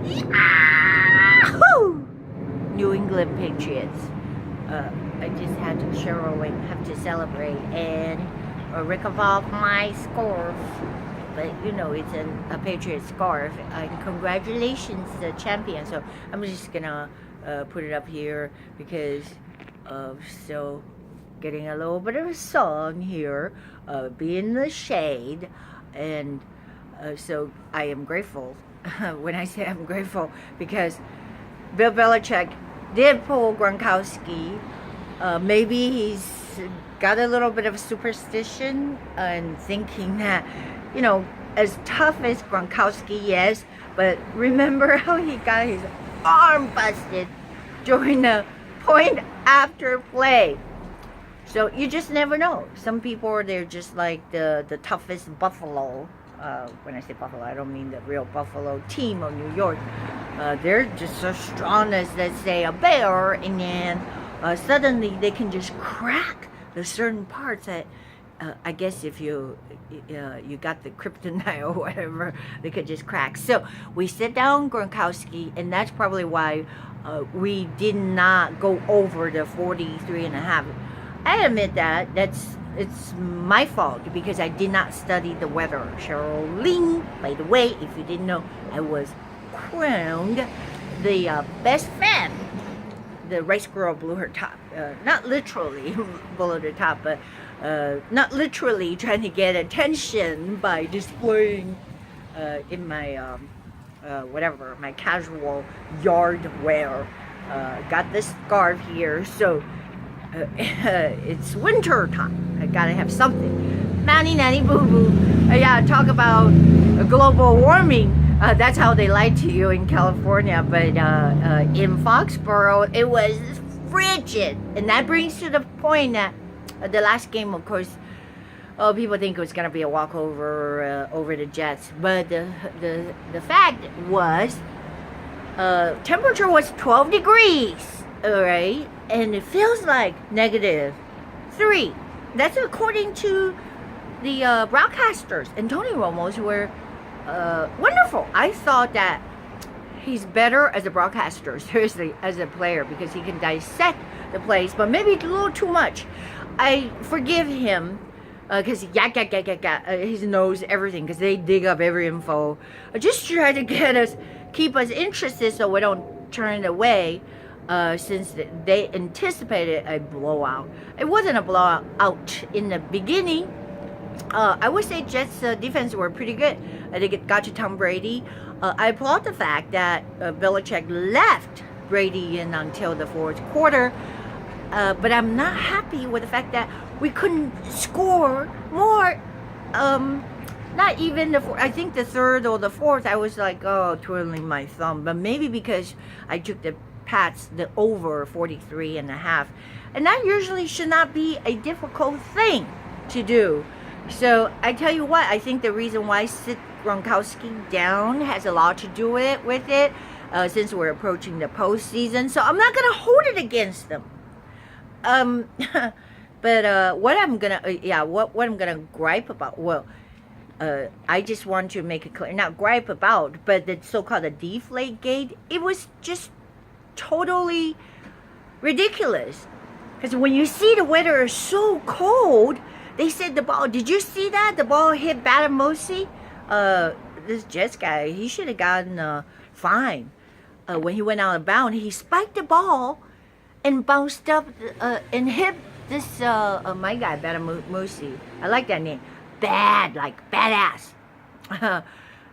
Yahoo! New England Patriots. I just had to, Cheryl have to celebrate and recover off my scarf. But you know, it's a Patriot scarf. And congratulations, the champion. So I'm just gonna put it up here because still getting a little bit of a sun here, be in the shade, and so I am grateful. When I say I'm grateful, because Bill Belichick did pull Gronkowski. Maybe he's got a little bit of superstition and thinking that, you know, as tough as Gronkowski is, but remember how he got his arm busted during the point after play. So you just never know. Some people, they're just like the toughest buffalo. When I say buffalo, I don't mean the real Buffalo team of New York. They're just as strong as, let's say, a bear, and then suddenly they can just crack the certain parts that I guess if you got the kryptonite or whatever, they could just crack. So we sit down Gronkowski, and that's probably why we did not go over the 43.5. I admit that it's my fault because I did not study the weather. Cheryl Ling, by the way, if you didn't know, I was crowned the best fan. The rice girl blew her top. Not literally blew her top, but not literally trying to get attention by displaying in my whatever, my casual yard wear. Got this scarf here, so it's winter time. I gotta have something. Nanny nanny boo boo. Yeah, talk about global warming. That's how they lie to you in California, but in Foxborough it was frigid, and that brings to the point that the last game, of course, people think it was gonna be a walkover over the Jets, but the fact was, temperature was 12 degrees, all right, and it feels like -3. That's according to the broadcasters, and Tony Romo's were wonderful. I thought that he's better as a broadcaster, seriously, as a player, because he can dissect the plays, but maybe a little too much. I forgive him because he knows everything, because they dig up every info. Just try to keep us interested so we don't turn it away. Since they anticipated a blowout. It wasn't a blowout in the beginning. I would say Jets defense were pretty good. They got to Tom Brady. I applaud the fact that Belichick left Brady in until the fourth quarter. But I'm not happy with the fact that we couldn't score more. Not even I think the third or the fourth, I was like, oh, twirling my thumb. But maybe because I took the Pats, the over 43.5, and that usually should not be a difficult thing to do. So I tell you what, I think the reason why sit Gronkowski down has a lot to do with it, since we're approaching the postseason. So I'm not gonna hold it against them. But what I'm gonna gripe about, well, I just want to make it clear, not gripe about, but the so-called deflate gate, it was just totally ridiculous. Because when you see the weather is so cold, they said the ball, did you see that? The ball hit Batamosi. This Jets guy, he should have gotten a fine. When he went out of bounds, he spiked the ball and bounced up and hit this, my guy, Batamosi. I like that name. Like badass.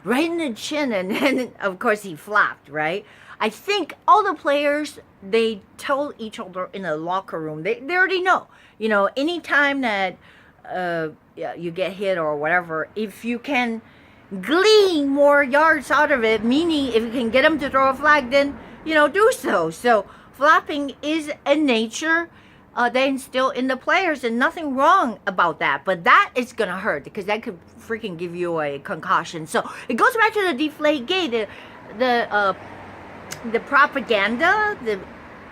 Right in the chin, and then, of course, he flopped, right? I think all the players, they told each other in the locker room, they already know, you know, anytime that you get hit or whatever, if you can glean more yards out of it, meaning if you can get them to throw a flag, then, you know, do so. So flopping is a nature they instill in the players, and nothing wrong about that. But that is going to hurt, because that could freaking give you a concussion. So it goes back to the deflate gate, the propaganda,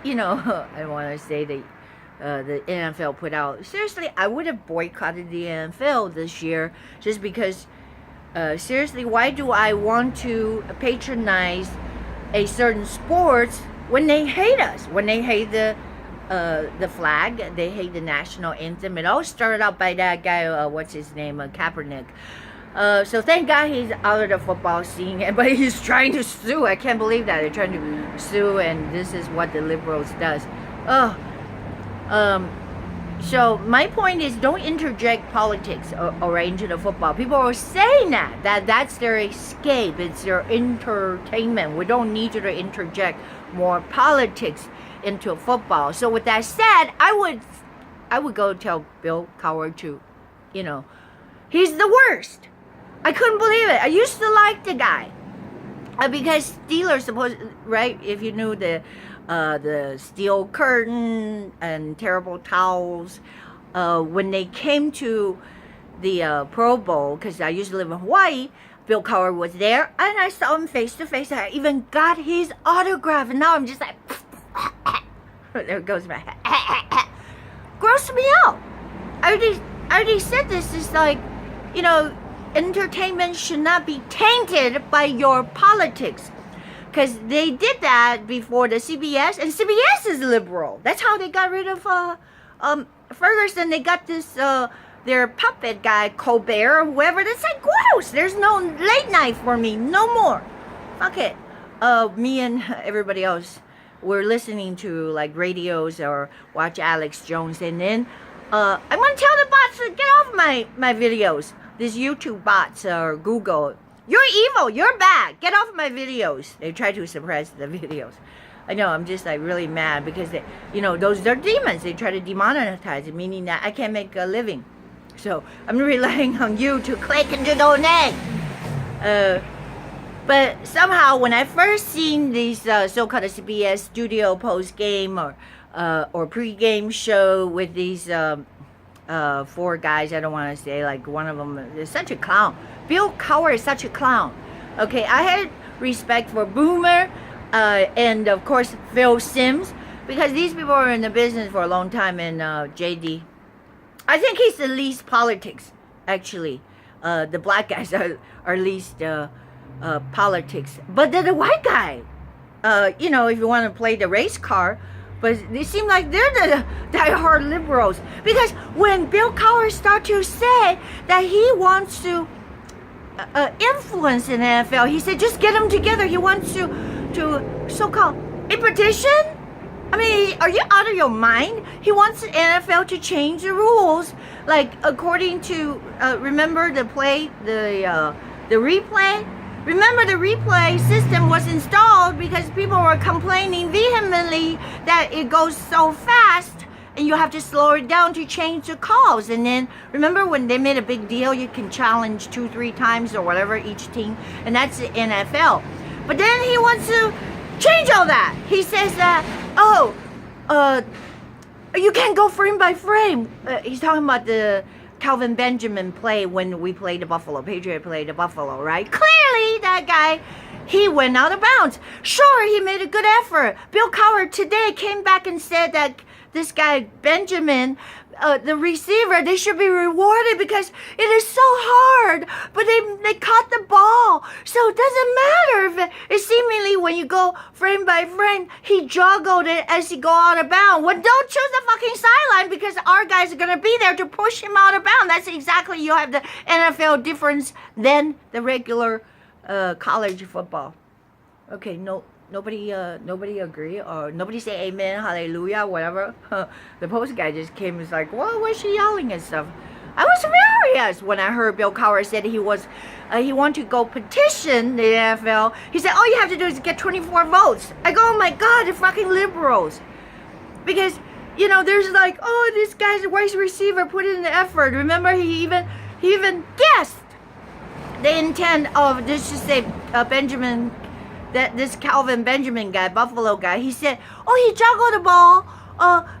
you know, I don't want to say the NFL put out. Seriously, I would have boycotted the NFL this year just because, seriously, why do I want to patronize a certain sports when they hate us, when they hate the flag, they hate the national anthem. It all started out by that guy, what's his name, Kaepernick. So thank God he's out of the football scene, but he's trying to sue. I can't believe that they're trying to sue, and this is what the liberals does. So my point is, don't interject politics or into the football. People are saying that's their escape. It's their entertainment. We don't need you to interject more politics into football. So with that said, I would go tell Bill Cowher to, he's the worst. I couldn't believe it. I used to like the guy because Steelers right? If you knew the steel curtain and terrible towels, when they came to the Pro Bowl, because I used to live in Hawaii, Bill Cowher was there, and I saw him face to face. I even got his autograph, and now I'm just like, there goes my head. Gross me out. I already said this. It's like, entertainment should not be tainted by your politics. Because they did that before the CBS, and CBS is liberal. That's how they got rid of Ferguson. They got this their puppet guy, Colbert or whoever. That's like gross. There's no late night for me. No more. Fuck it. Me and everybody else were listening to like radios or watch Alex Jones, and then I'm gonna tell the bots to get off my videos. These YouTube bots or Google. You're evil. You're bad. Get off my videos. They try to suppress the videos. I know. I'm just like really mad because they, those are demons. They try to demonetize it, meaning that I can't make a living. So I'm relying on you to click and to donate. But somehow when I first seen these so-called CBS studio post-game or pre-game show with these four guys, I don't want to say, like one of them is such a clown. Bill Cowher is such a clown. Okay, I had respect for Boomer and of course Phil Simms, because these people are in the business for a long time, and JD, I think he's the least politics, actually. The black guys are least politics, but they're the white guy. If you want to play the race car, but they seem like they're the die-hard liberals. Because when Bill Cowher started to say that he wants to influence in the NFL, he said just get them together. He wants to so-called a petition. I mean, are you out of your mind? He wants the NFL to change the rules, like according to remember the replay. Remember, the replay system was installed because people were complaining vehemently that it goes so fast and you have to slow it down to change the calls. And then, remember when they made a big deal, you can challenge 2-3 times or whatever each team, and that's the NFL. But then he wants to change all that. He says that, you can't go frame by frame. He's talking about the Calvin Benjamin play when we played the Buffalo. Patriots played the Buffalo, right? Clearly, that guy, he went out of bounds. Sure, he made a good effort. Bill Cowher today came back and said that this guy, Benjamin, the receiver, they should be rewarded because it is so hard. But they caught the ball. So it doesn't matter if it seemingly when you go frame by frame, he juggled it as he go out of bounds. Well, don't choose the fucking sideline because our guys are going to be there to push him out of bounds. That's exactly, you have the NFL difference than the regular college football. Okay, nobody agree, or nobody say amen, hallelujah, whatever. The post guy just came and was like, well, why is she yelling and stuff? I was furious when I heard Bill Cowher said he wanted to go petition the NFL. He said all you have to do is get 24 votes. I go, oh my God, they're fucking liberals. Because there's like, oh, this guy's a wide receiver put in the effort. Remember, he even guessed the intent of, this just say Benjamin, that this Calvin Benjamin guy, Buffalo guy, he said, oh, he juggled the ball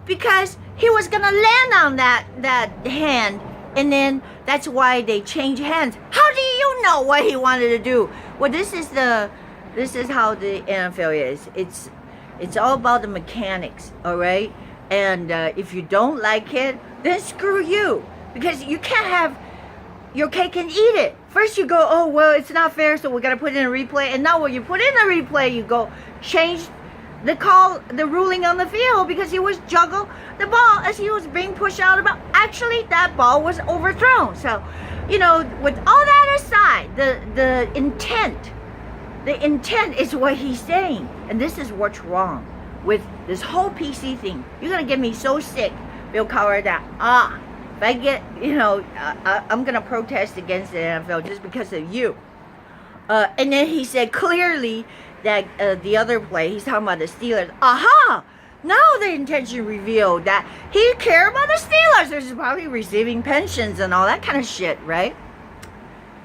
because he was gonna land on that hand, and then that's why they changed hands. How do you know what he wanted to do? Well, this is how the NFL is. It's all about the mechanics, all right? And if you don't like it, then screw you, because you can't have your cake and eat it. first you go, oh, well, it's not fair, so we got to put in a replay. And now when you put in a replay, you go change the call, the ruling on the field, because he was juggle the ball as he was being pushed out of the ball. Actually, that ball was overthrown. So, you know, with all that aside, the intent is what he's saying. And this is what's wrong with this whole PC thing. You're going to get me so sick, Bill Cowher, that, if I get, you know, I'm going to protest against the NFL just because of you. And then he said clearly that the other play, he's talking about the Steelers. Aha! Now the intention revealed that he cared about the Steelers. There's probably receiving pensions and all that kind of shit, right?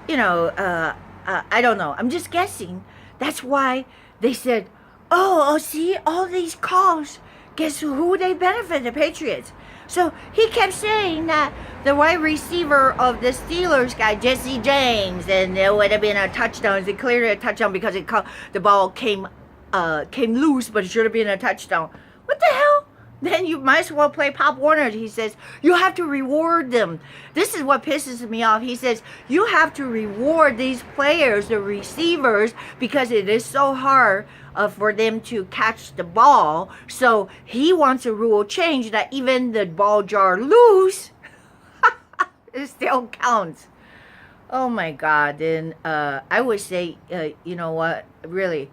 You know, I don't know. I'm just guessing. That's why they said, oh, see, all these calls, guess who they benefit? The Patriots. So he kept saying that the wide receiver of the Steelers guy, Jesse James, and there would have been a touchdown. It's clearly a touchdown because the ball came loose, but it should have been a touchdown. What the hell? Then you might as well play Pop Warner. He says, you have to reward them. This is what pisses me off. He says, you have to reward these players, the receivers, because it is so hard for them to catch the ball. So he wants a rule change that even the ball jar loose, it still counts. Oh my God. Then I would say, you know what, really,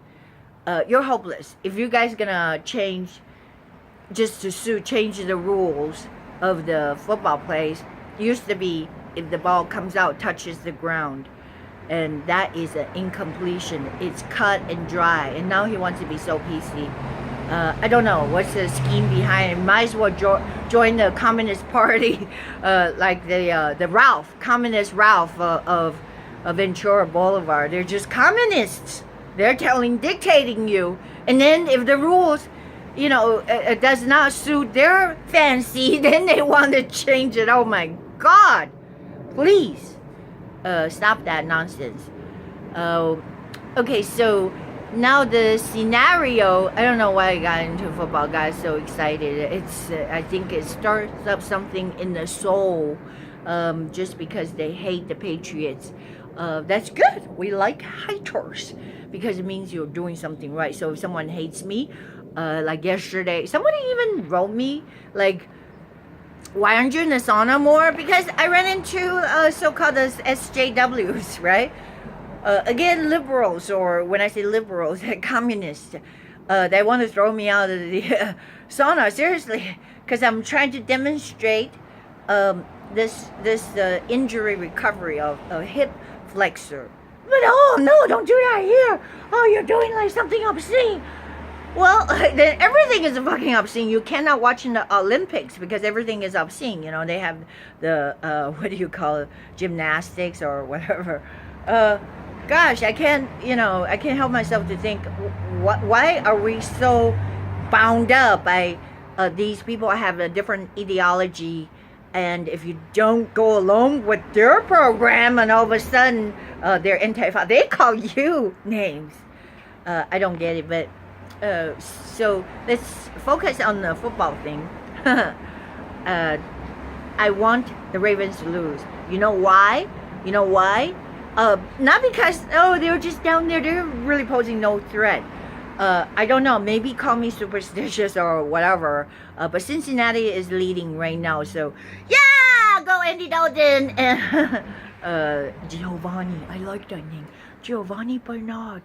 you're hopeless. If you guys gonna change, just to change the rules of the football plays, used to be if the ball comes out, touches the ground, and that is an incompletion. It's cut and dry, and now he wants to be so PC. I don't know what's the scheme behind it. Might as well join the Communist Party, like the Ralph, Communist Ralph of Ventura Boulevard. They're just communists. They're dictating you, and then if the rules, you know, it does not suit their fancy, then they want to change it. Oh my God, please stop that nonsense. Okay, so now the scenario, I don't know why I got into football, got so excited. It's I think it starts up something in the soul, just because they hate the Patriots. That's good. We like haters because it means you're doing something right. So if someone hates me, like yesterday, somebody even wrote me, like, why aren't you in the sauna more? Because I ran into so-called SJWs, right? Again, liberals, or when I say liberals, communists, they want to throw me out of the sauna, seriously, because I'm trying to demonstrate this injury recovery of a hip flexor. But oh no, don't do that here. Oh, you're doing like something obscene. Well, then everything is fucking obscene. You cannot watch in the Olympics because everything is obscene. You know, they have the, what do you call it, gymnastics or whatever. Gosh, I can't help myself to think, why are we so bound up by these people have a different ideology, and if you don't go along with their program, and all of a sudden they're anti-fa, they call you names. I don't get it, but so let's focus on the football thing. I want the Ravens to lose. You know why? Not because, oh, they were just down there, they're really posing no threat. I don't know, maybe call me superstitious or whatever, but Cincinnati is leading right now, so yeah, go Andy Dalton. And Giovanni, I like that name, Giovanni Bernard.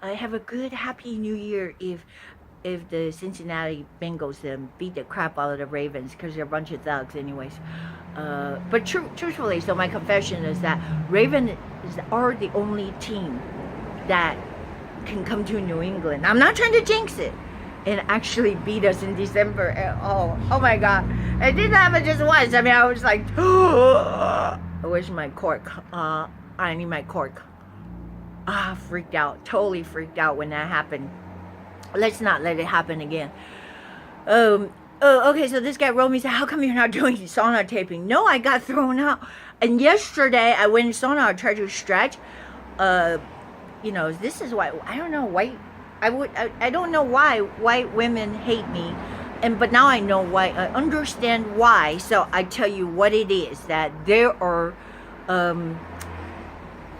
I have a good happy new year if the Cincinnati Bengals beat the crap out of the Ravens, because they're a bunch of thugs anyways. But truthfully, so my confession is that Ravens are the only team that can come to New England. I'm not trying to jinx it, and actually beat us in December at all. Oh my God, it didn't happen just once. I mean, I was like, where's my cork? I need my cork. Freaked out, totally freaked out when that happened. Let's not let it happen again. Okay, so this guy wrote me, said, how come you're not doing sauna taping? No, I got thrown out. And yesterday I went in sauna, I tried to stretch. You know, this is why, I don't know, I don't know why white women hate me. But now I know why, I understand why. So I tell you what it is, that there are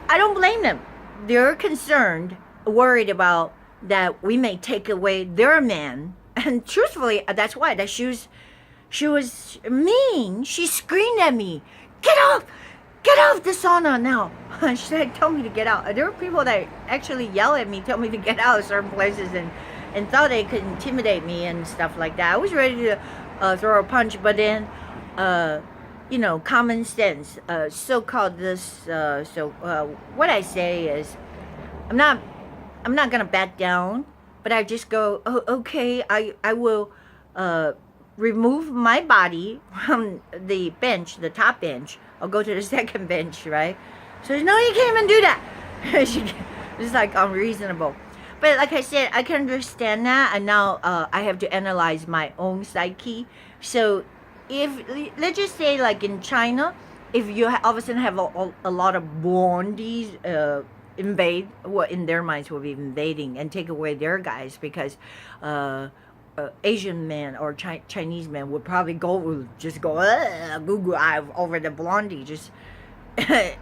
I don't blame them. They're concerned, worried about that we may take away their man. And truthfully, that's why that she was mean. She screamed at me, get off the sauna now. She told me to get out. There were people that actually yell at me, tell me to get out of certain places, and thought they could intimidate me and stuff like that. I was ready to throw a punch, but then common sense, so-called this, what I say is, I'm not gonna back down, but I just go, oh, okay, I will remove my body from the bench, the top bench. I'll go to the second bench, right? So no, you can't even do that. It's like unreasonable. But like I said, I can understand that, and now I have to analyze my own psyche. So if, let's just say like in China, if you all of a sudden have a lot of blondies invade, what in their minds will be invading and take away their guys, because Asian men or Chinese men would probably go Google eye over the blondie. Just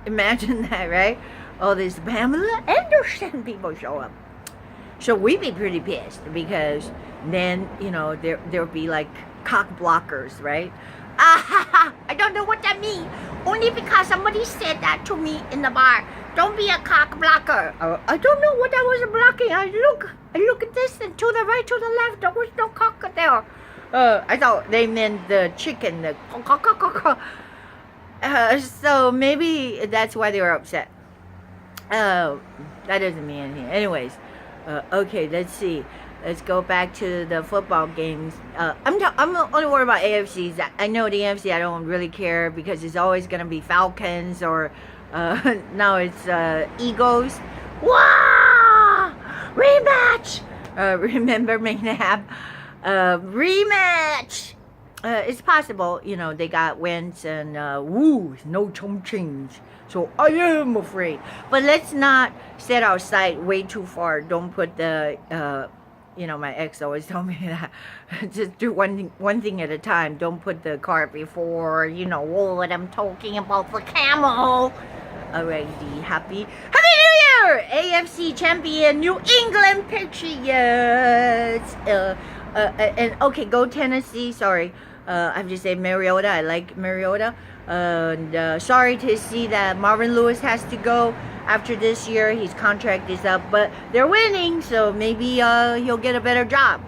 imagine that, right? All these Pamela Anderson people show up. So we'd be pretty pissed, because then, there'll be like cock blockers, right? I don't know what that means. Only because somebody said that to me in the bar. Don't be a cock blocker. I don't know what I was blocking. I look at this, and to the right, to the left, there was no cock there. I thought they meant the chicken, the cock. So maybe that's why they were upset. That doesn't mean anything. Anyways, okay, let's see. Let's go back to the football games. I'm only worried about AFCs. I know the AFC I don't really care, because it's always going to be Falcons, or now it's Eagles. Wow! Rematch! Remember McNabb? Rematch! It's possible, they got Wentz and no change. So I am afraid. But let's not set our sight way too far. Don't put the my ex always told me that just do one thing at a time. Don't put the cart before what I'm talking about, the camel. Alrighty, happy New Year, AFC champion New England Patriots. And okay, go Tennessee. Sorry, I have to say Mariota. I like Mariota. And sorry to see that Marvin Lewis has to go after this year. His contract is up, but they're winning, so maybe he'll get a better job.